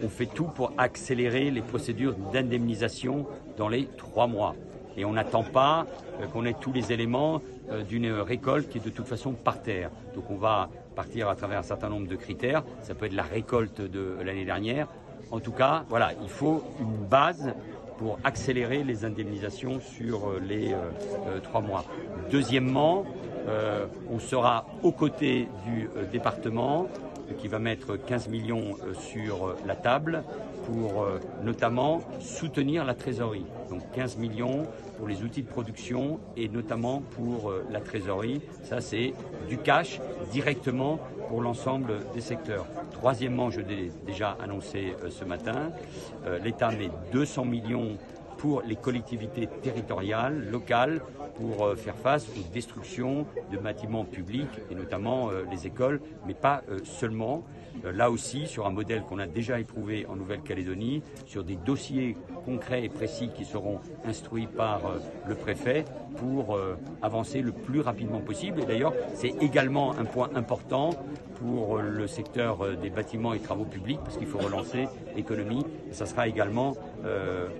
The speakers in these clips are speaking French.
on fait tout pour accélérer les procédures d'indemnisation dans les 3 mois. Et on n'attend pas qu'on ait tous les éléments d'une récolte qui est de toute façon par terre. Donc on va partir à travers un certain nombre de critères. Ça peut être la récolte de l'année dernière. En tout cas, voilà, il faut une base pour accélérer les indemnisations sur les 3 mois. Deuxièmement, on sera aux côtés du département qui va mettre 15 millions sur la table pour notamment soutenir la trésorerie. Donc 15 millions pour les outils de production et notamment pour la trésorerie. Ça, c'est du cash directement pour l'ensemble des secteurs. Troisièmement, je l'ai déjà annoncé ce matin, l'État met 200 millions pour les collectivités territoriales, locales, pour faire face aux destructions de bâtiments publics et notamment les écoles, mais pas seulement. Là aussi, sur un modèle qu'on a déjà éprouvé en Nouvelle-Calédonie, sur des dossiers concrets et précis qui seront instruits par le préfet pour avancer le plus rapidement possible. Et d'ailleurs, c'est également un point important pour le secteur des bâtiments et travaux publics, parce qu'il faut relancer l'économie. Et ça sera également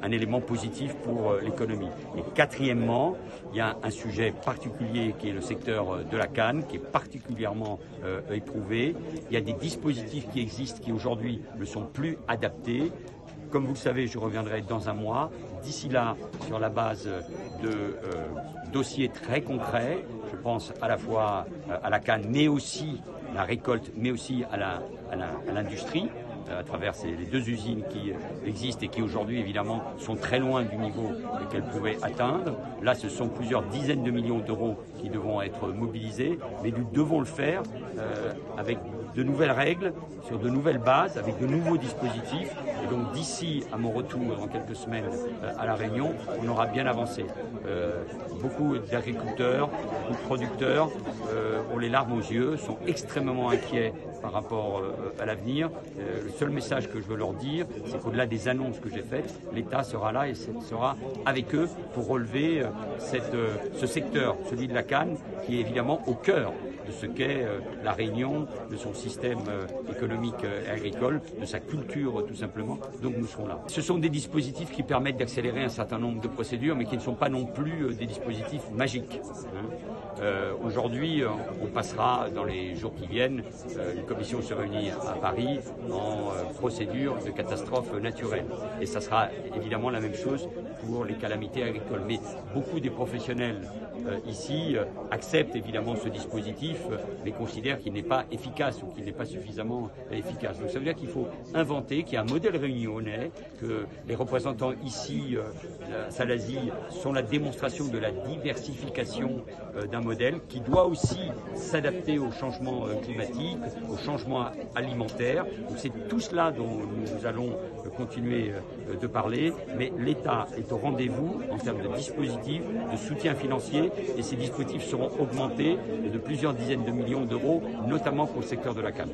un élément positif pour l'économie. Et quatrièmement, il y a un sujet particulier qui est le secteur de la canne, qui est particulièrement éprouvé. Il y a des dispositifs qui existent qui aujourd'hui ne sont plus adaptés. Comme vous le savez, je reviendrai dans un mois. D'ici là, sur la base de dossiers très concrets, je pense à la fois à la canne, mais aussi la récolte, mais aussi à l'industrie, à travers les 2 usines qui existent et qui aujourd'hui évidemment sont très loin du niveau qu'elles pouvaient atteindre. Là, ce sont plusieurs dizaines de millions d'euros qui devront être mobilisés, mais nous devons le faire avec de nouvelles règles, sur de nouvelles bases, avec de nouveaux dispositifs. Et donc d'ici à mon retour dans quelques semaines à La Réunion, on aura bien avancé. Beaucoup d'agriculteurs, beaucoup de producteurs ont les larmes aux yeux, sont extrêmement inquiets par rapport à l'avenir. Le seul message que je veux leur dire, c'est qu'au-delà des annonces que j'ai faites, l'État sera là et sera avec eux pour relever ce secteur, celui de la canne, qui est évidemment au cœur de ce qu'est la Réunion, de son système économique et agricole, de sa culture tout simplement. Donc nous serons là. Ce sont des dispositifs qui permettent d'accélérer un certain nombre de procédures, mais qui ne sont pas non plus des dispositifs magiques. Aujourd'hui, on passera dans les jours qui viennent, une commission se réunit à Paris en procédure de catastrophe naturelle. Et ça sera évidemment la même chose pour les calamités agricoles. Mais beaucoup des professionnels ici acceptent évidemment ce dispositif, mais considèrent qu'il n'est pas efficace ou qu'il n'est pas suffisamment efficace. Donc ça veut dire qu'il faut inventer, qu'il y a un modèle réunionnais, que les représentants ici, à Salazie, sont la démonstration de la diversification d'un modèle qui doit aussi s'adapter au changement climatique, au changement alimentaire. Donc c'est tout cela dont nous allons continuer de parler, mais l'État est au rendez-vous en termes de dispositifs, de soutien financier, et ces dispositifs seront augmentés de plusieurs dizaines de millions d'euros, notamment pour le secteur de la canne.